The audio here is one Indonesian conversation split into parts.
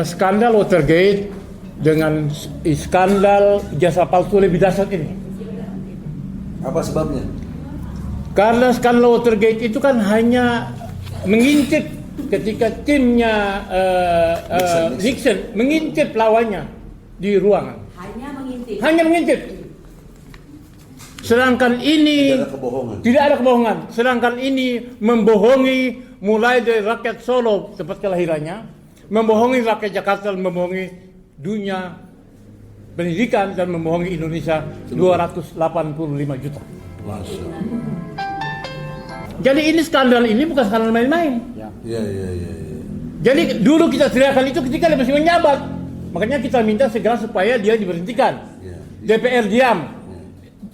skandal Watergate dengan skandal jasa palsu lebih dahsyat ini. Apa sebabnya? Karena skandal Watergate itu kan hanya mengintip ketika timnya Nixon mengintip lawannya di ruangan. Hanya mengintip. Sedangkan ini tidak ada kebohongan. Sedangkan ini membohongi mulai dari rakyat Solo tempat kelahirannya, membohongi rakyat Jakarta, membohongi dunia pendidikan dan membohongi Indonesia 285 juta. Jadi ini skandal ini bukan skandal main-main. Iya. Jadi dulu kita teriakan itu ketika dia masih menjabat. Makanya kita minta segera supaya dia diberhentikan. DPR diam,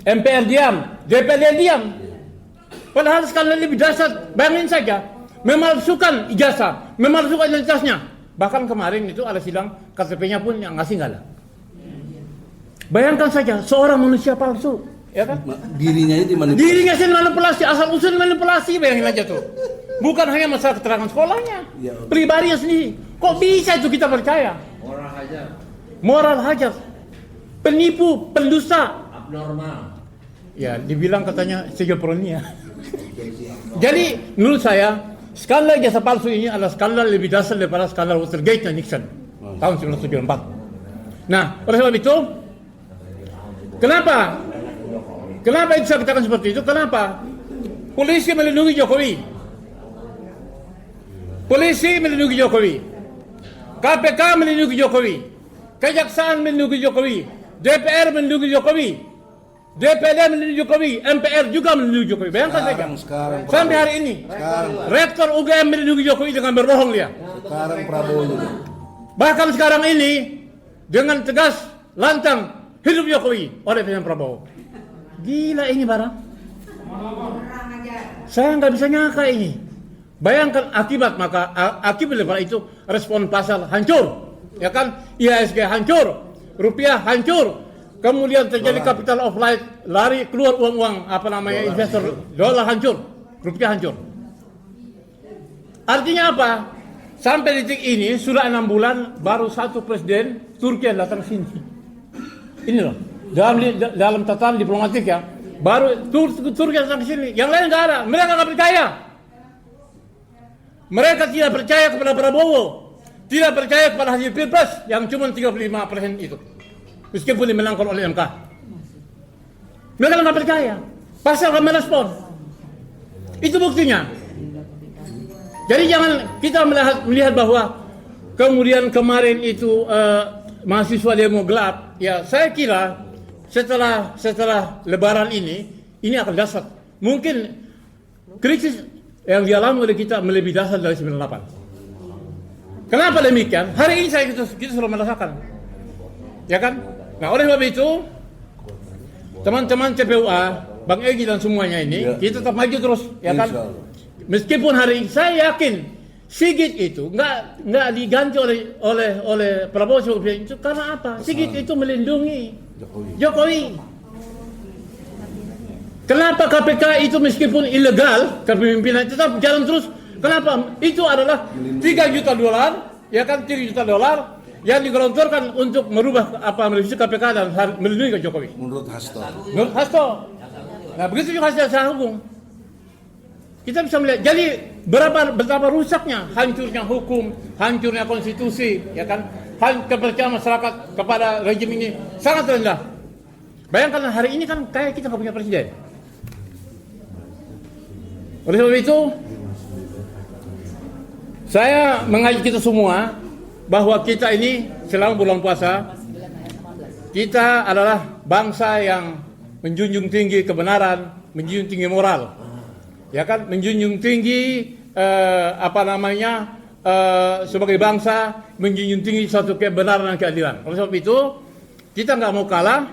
MPR diam, DPR diam. Padahal skandal lebih dahsyat. Bayangin saja, memalsukan ijazah, memalsukan identitasnya. Bahkan kemarin itu ada sidang KTP-nya pun yang ngasih nggak ada. Bayangkan saja seorang manusia palsu, ya kan? Dirinya itu dimanipulasi. Dirinya sendiri manipulasi, asal usul manipulasi, bayangin aja tuh. Bukan hanya masalah keterangan sekolahnya, pribadinya sendiri. Kok bisa itu kita percaya? Moral hajar. Penipu, pendusta, abnormal. Ya, dibilang katanya schizophrenia. Jadi menurut saya skandal jasa palsu ini adalah skandal lebih dahsyat daripada skandal Watergate dan Nixon tahun 1974. Nah, oleh sebab itu, kenapa itu saya katakan seperti itu? Kenapa? Polisi melindungi Jokowi. KPK melindungi Jokowi. Kejaksaan melindungi Jokowi. DPR melindungi Jokowi. DPD melindungi Jokowi. MPR juga melindungi Jokowi. Bayangkan saja. Sampai hari ini. Rektor UGM melindungi Jokowi dengan berbohong dia. Sekarang Prabowo juga. Bahkan sekarang ini dengan tegas, lantang, hidup Jokowi oleh Presiden Prabowo. Gila ini barang. Saya nggak bisa nyangka ini. Bayangkan akibat daripada itu respon pasar hancur, ya kan? IHSG hancur, rupiah hancur, kemudian terjadi capital of light, lari keluar uang investor, dolar hancur, rupiah hancur. Artinya apa? Sampai detik ini sudah 6 bulan baru satu presiden Turki yang datang sini. Ini loh, dalam tatanan diplomatik ya, baru Turki yang datang sini. Yang lain nggak ada, mereka nggak percaya. Mereka tidak percaya kepada Prabowo, tidak percaya kepada hasil Pilpres yang cuma 35% itu, meskipun dimenangkan oleh MK. Mereka nggak percaya, pasti akan merespon. Itu buktinya. Jadi jangan kita melihat bahwa kemudian kemarin itu mahasiswa demo gelap. Ya, saya kira setelah Lebaran ini akan dahsyat. Mungkin krisis yang dialami oleh kita melebihi dahsyat dari 98. Kenapa demikian? Hari ini kita sudah merasakan, ya kan? Nah, oleh sebab itu, teman-teman CPUA, Bang Egy dan semuanya ini, kita tetap maju terus, ya kan? Meskipun hari ini saya yakin Sigit itu nggak diganti oleh Prabowo sebagai itu karena apa? Sigit itu melindungi Jokowi. Kenapa KPK itu meskipun ilegal kepemimpinan tetap jalan terus? Kenapa? Itu adalah 3 juta dolar, ya kan, 3 juta dolar yang digelontorkan untuk merubah merevisi KPK dan melindungi Jokowi. Menurut Hasto. Nah, begitu juga hasil hukum. Kita bisa melihat. Jadi betapa rusaknya, hancurnya hukum, hancurnya konstitusi, ya kan? Kepercayaan masyarakat kepada rejim ini sangat rendah. Bayangkan hari ini kan kayak kita nggak punya presiden. Oleh sebab itu, saya mengajak kita semua bahwa kita ini selama bulan puasa, kita adalah bangsa yang menjunjung tinggi kebenaran, menjunjung tinggi moral, ya kan, menjunjung tinggi sebagai bangsa menjunjung tinggi suatu kebenaran dan keadilan. Oleh sebab itu, kita nggak mau kalah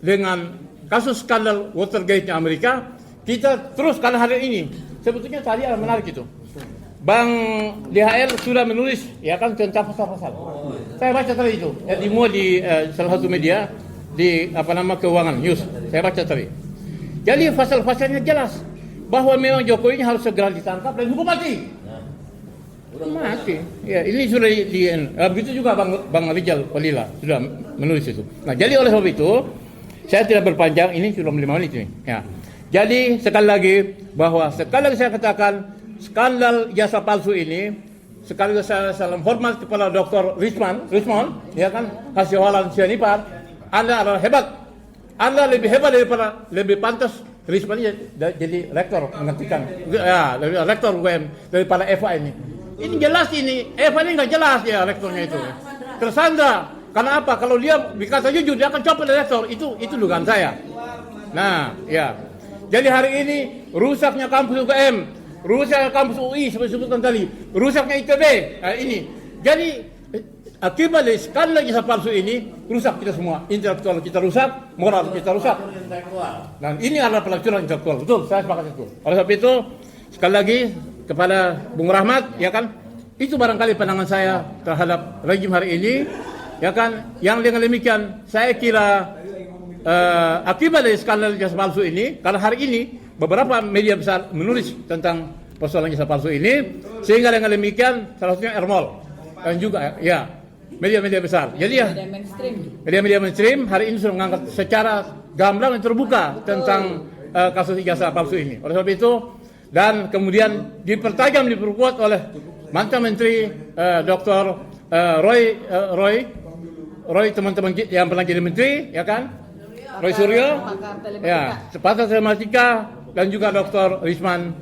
dengan kasus skandal Watergate-nya Amerika. Kita terus karena hari ini sebetulnya tadi ada menarik itu. Bang DHL sudah menulis, ya kan, tentang pasal-pasal. Saya baca tadi itu, ya, dimuat di salah satu media di keuangan news. Saya baca tadi. Jadi pasal-pasalnya jelas bahwa memang Jokowi harus segera ditangkap dan hukum mati. Mati. Ya, ini sudah begitu juga Bang Rijal Palila sudah menulis itu. Nah, jadi oleh sebab itu saya tidak berpanjang, ini sudah 5 menit ini. Ya. Jadi sekali lagi saya katakan skandal jasa palsu ini sekaligus saya salam hormat kepada Dr. Rismond, ya kan, Hasiholan Sianipar. Anda adalah hebat. Anda lebih hebat lebih pantas Rismond jadi rektor menggantikan. Ya, lebih rektor UGM daripada Eva ini. Ini jelas ini, Eva ini nggak jelas ya rektornya itu. Tersandra, karena apa? Kalau dia berkata jujur, dia akan copot dari rektor. Itu dugaan saya. Nah, ya. Jadi hari ini rusaknya kampus UGM, rusaknya kampus UI seperti sebutkan tadi, rusaknya ITB. Nah, ini. Jadi akibat dari skandal jasa palsu ini rusak kita semua. Intelektual kita rusak, moral kita rusak. Dan ini adalah pelanggaran intelektual. Betul, saya sepakat itu. Oleh sebab itu sekali lagi kepada Bung Rahmat, ya kan, itu barangkali pandangan saya terhadap rejim hari ini, ya kan, yang dengan demikian saya kira akibat dari skandal jasa palsu ini, karena hari ini beberapa media besar menulis tentang persoalan jasa palsu ini, sehingga dengan demikian salah satunya Ermol dan juga ya media-media besar. Jadi ya media-media mainstream hari ini sudah mengangkat secara gamblang dan terbuka tentang kasus ijazah palsu ini. Oleh sebab itu dan kemudian diperkuat oleh mantan Menteri Dr. Roy teman-teman yang pernah jadi menteri, ya kan, Roy Suryo, ya, pakar telematika dan juga Dr. Rismond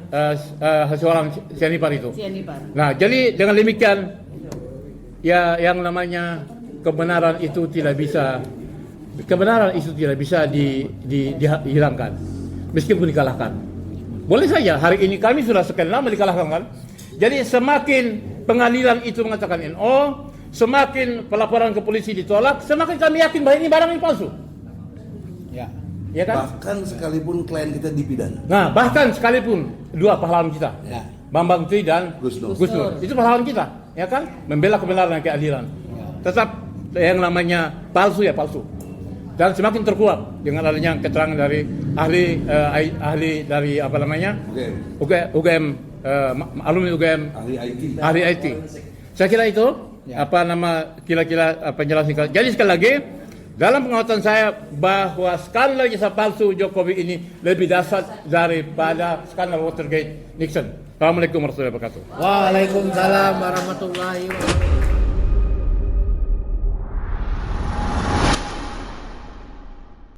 Hasiholan Sianipar itu. Nah, jadi dengan demikian ya yang namanya kebenaran itu tidak bisa dihilangkan meskipun dikalahkan. Boleh saja hari ini kami sudah sekian lama dikalahkan kan. Jadi semakin pengadilan itu mengatakan NO, semakin pelaporan ke polisi ditolak, semakin kami yakin bahwa ini barang ini palsu. Ya kan? Bahkan sekalipun klien kita dipidana. Nah, bahkan sekalipun dua pahlawan kita, ya. Bambang Tri dan Gus Dur. Itu pahlawan kita, ya kan? Membela kebenaran dan keadilan. Tetap yang namanya palsu ya palsu. Dan semakin terkuat dengan adanya keterangan dari ahli dari apa namanya UGM, alumni UGM, ahli IT. Saya kira itu kira-kira penjelasan. Jadi sekali lagi dalam pengamatan saya bahwa skandal jasa palsu Jokowi ini lebih dahsyat daripada skandal Watergate Nixon. Assalamualaikum warahmatullahi wabarakatuh. Waalaikumsalam warahmatullahi wabarakatuh.